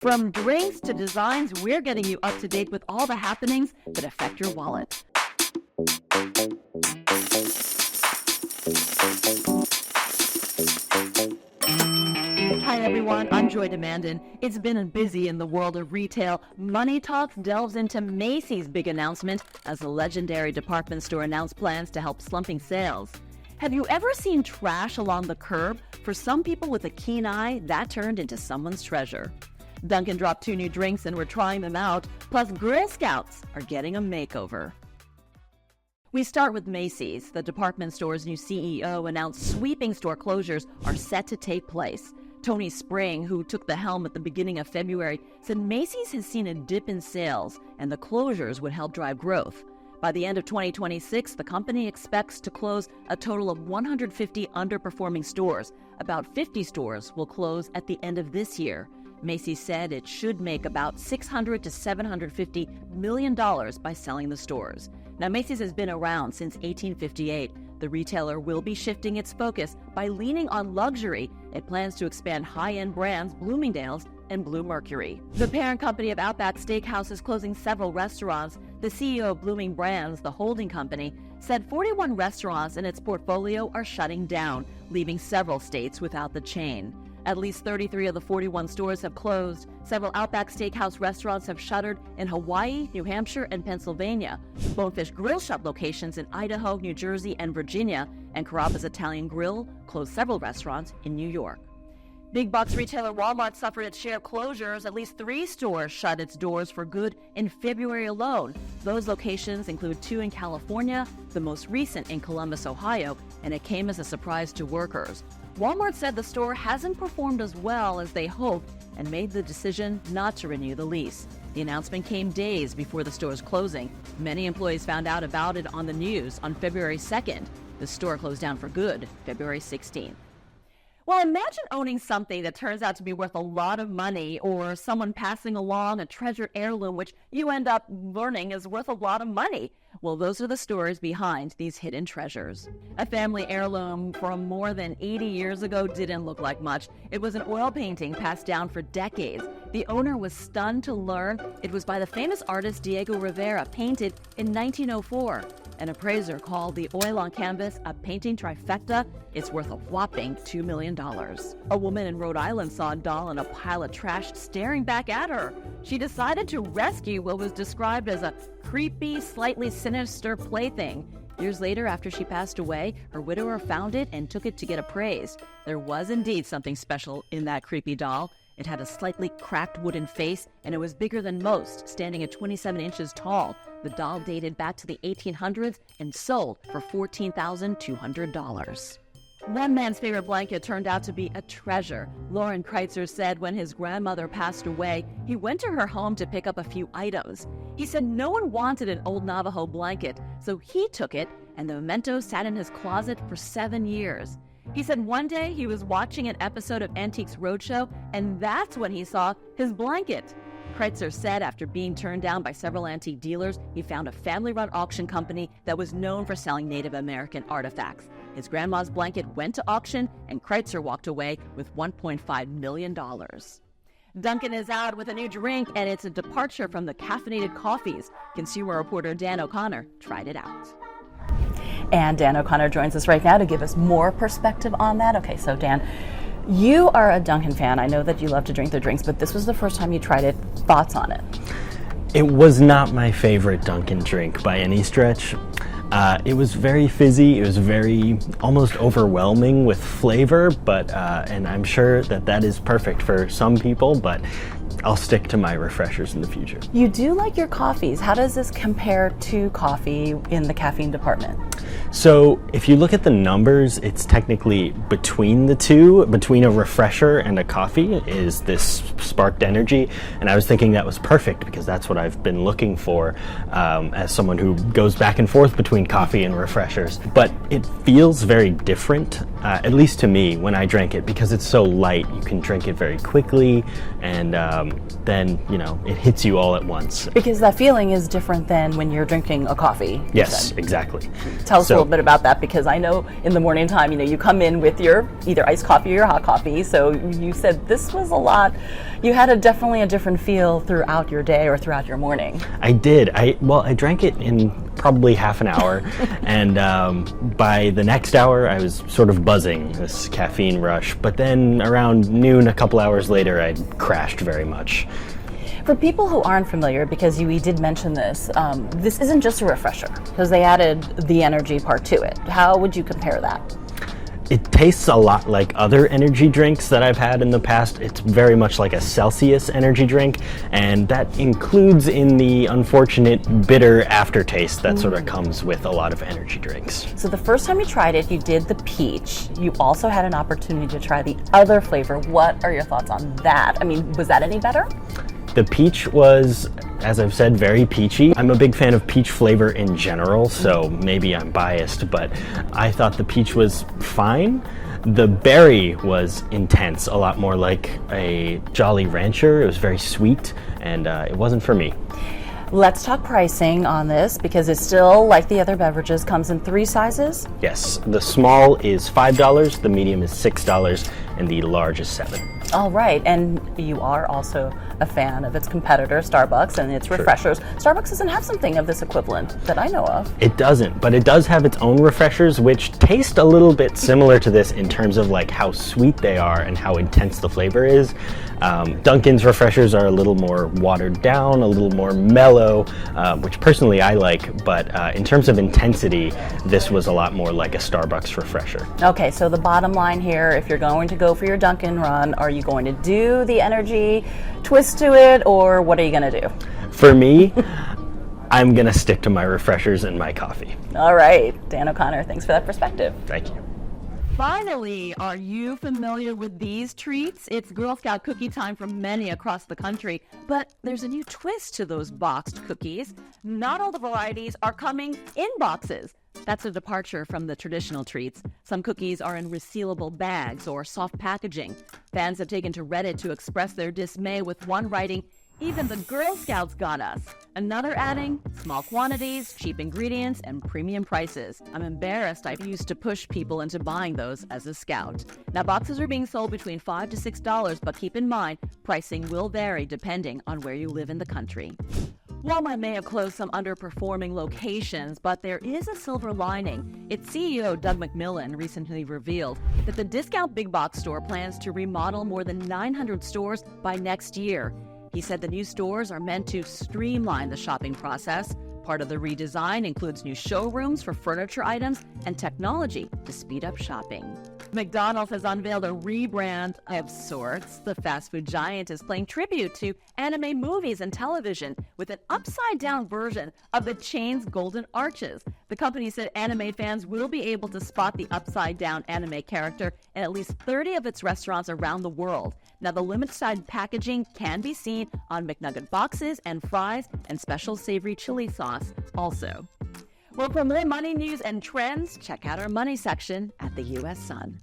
From drinks to designs, we're getting you up to date with all the happenings that affect your wallet. Hi everyone, I'm Joy DeMandin. It's been busy in the world of retail. Money Talks delves into Macys' big announcement as the legendary department store announced plans to help slumping sales. Have you ever seen trash along the curb? For some people with a keen eye, that turned into someone's treasure. Dunkin dropped 2 new drinks and we're trying them out, plus Girl Scouts are getting a makeover. We start with Macys. The department store's new CEO announced sweeping store closures are set to take place. Tony Spring, who took the helm at the beginning of February, said Macys has seen a dip in sales and the closures would help drive growth. By the end of 2026, the company expects to close a total of 150 underperforming stores. About 50 stores will close at the end of this year. Macys said it should make about $600 to $750 million by selling the stores. Now, Macys has been around since 1858. The retailer will be shifting its focus by leaning on luxury. It plans to expand high-end brands Bloomingdale's and Blue Mercury. The parent company of Outback Steakhouse is closing several restaurants. The CEO of Blooming Brands, the holding company, said 41 restaurants in its portfolio are shutting down, leaving several states without the chain. At least 33 of the 41 stores have closed. Several Outback Steakhouse restaurants have shuttered in Hawaii, New Hampshire, and Pennsylvania. Bonefish Grill Shop locations in Idaho, New Jersey, and Virginia, and Carrabba's Italian Grill closed several restaurants in New York. Big box retailer Walmart suffered its share of closures. At least 3 stores shut its doors for good in February alone. Those locations include 2 in California, the most recent in Columbus, Ohio, and it came as a surprise to workers. Walmart said the store hasn't performed as well as they hoped and made the decision not to renew the lease. The announcement came days before the store's closing. Many employees found out about it on the news on February 2nd. The store closed down for good February 16th. Well, imagine owning something that turns out to be worth a lot of money, or someone passing along a treasured heirloom which you end up learning is worth a lot of money. Well, those are the stories behind these hidden treasures. A family heirloom from more than 80 years ago didn't look like much. It was an oil painting passed down for decades. The owner was stunned to learn it was by the famous artist Diego Rivera, painted in 1904. An appraiser called the oil on canvas a painting trifecta. It's worth a whopping $2 million. A woman in Rhode Island saw a doll in a pile of trash staring back at her. She decided to rescue what was described as a creepy, slightly sinister plaything. Years later, after she passed away, her widower found it and took it to get appraised. There was indeed something special in that creepy doll. It had a slightly cracked wooden face, and it was bigger than most, standing at 27 inches tall. The doll dated back to the 1800s and sold for $14,200. One man's favorite blanket turned out to be a treasure. Lauren Kreitzer said when his grandmother passed away, he went to her home to pick up a few items. He said no one wanted an old Navajo blanket, so he took it, and the memento sat in his closet for 7 years. He said one day he was watching an episode of Antiques Roadshow, and that's when he saw his blanket. Kreitzer said after being turned down by several antique dealers, he found a family-run auction company that was known for selling Native American artifacts. His grandma's blanket went to auction, and Kreitzer walked away with $1.5 million. Dunkin is out with a new drink, and it's a departure from the caffeinated coffees. Consumer reporter Dan O'Connor tried it out. And Dan O'Connor joins us right now to give us more perspective on that. Okay, so Dan, you are a Dunkin fan. I know that you love to drink their drinks, but this was the first time you tried it. Thoughts on it? It was not my favorite Dunkin drink by any stretch. It was very fizzy. It was very almost overwhelming with flavor, but and I'm sure that is perfect for some people, but I'll stick to my refreshers in the future. You do like your coffees. How does this compare to coffee in the caffeine department? So if you look at the numbers, it's technically between the two, between a refresher and a coffee is this sparked energy. And I was thinking that was perfect because that's what I've been looking for as someone who goes back and forth between coffee and refreshers. But it feels very different, at least to me, when I drank it because it's so light. You can drink it very quickly and then it hits you all at once. Because that feeling is different than when you're drinking a coffee. Yes, exactly. Tell us a little bit about that, because I know in the morning time, you come in with your either iced coffee or your hot coffee. So you said this was a lot. You had definitely a different feel throughout your day or throughout your morning. I did. I drank it in probably half an hour, and by the next hour I was sort of buzzing, this caffeine rush. But then around noon, a couple hours later, I crashed very much. For people who aren't familiar, because we did mention this, this isn't just a refresher, because they added the energy part to it. How would you compare that? It tastes a lot like other energy drinks that I've had in the past. It's very much like a Celsius energy drink, and that includes in the unfortunate bitter aftertaste that sort of comes with a lot of energy drinks. So the first time you tried it, you did the peach. You also had an opportunity to try the other flavor. What are your thoughts on that? I mean, was that any better? The peach was, as I've said, very peachy. I'm a big fan of peach flavor in general, so maybe I'm biased, but I thought the peach was fine. The berry was intense, a lot more like a Jolly Rancher. It was very sweet, and it wasn't for me. Let's talk pricing on this, because it's still, like the other beverages, comes in 3 sizes. Yes, the small is $5, the medium is $6, and the large is $7. All right, and you are also a fan of its competitor, Starbucks, and its refreshers. Starbucks doesn't have something of this equivalent that I know of. It doesn't, but it does have its own refreshers, which taste a little bit similar to this in terms of like how sweet they are and how intense the flavor is. Dunkin's refreshers are a little more watered down, a little more mellow, which personally I like, but in terms of intensity, this was a lot more like a Starbucks refresher. Okay, so the bottom line here, if you're going to go for your Dunkin' run, are you going to do the energy twist to it, or what are you going to do? For me, I'm going to stick to my refreshers and my coffee. All right, Dan O'Connor, thanks for that perspective. Thank you. Finally, are you familiar with these treats? It's Girl Scout cookie time for many across the country, but there's a new twist to those boxed cookies. Not all the varieties are coming in boxes. That's a departure from the traditional treats. Some cookies are in resealable bags or soft packaging. Fans have taken to Reddit to express their dismay, with one writing, "Even the Girl Scouts got us." Another adding, "Small quantities, cheap ingredients, and premium prices. I'm embarrassed I used to push people into buying those as a scout." Now, boxes are being sold between $5 to $6, but keep in mind, pricing will vary depending on where you live in the country. Walmart may have closed some underperforming locations, but there is a silver lining. Its CEO, Doug McMillon, recently revealed that the discount big box store plans to remodel more than 900 stores by next year. He said the new stores are meant to streamline the shopping process. Part of the redesign includes new showrooms for furniture items and technology to speed up shopping. McDonald's has unveiled a rebrand of sorts. The fast food giant is paying tribute to anime movies and television with an upside-down version of the chain's golden arches. The company said anime fans will be able to spot the upside-down anime character in at least 30 of its restaurants around the world. Now, the limited packaging can be seen on McNugget boxes and fries and special savory chili sauce also. Well, for more money news and trends, check out our money section at the U.S. Sun.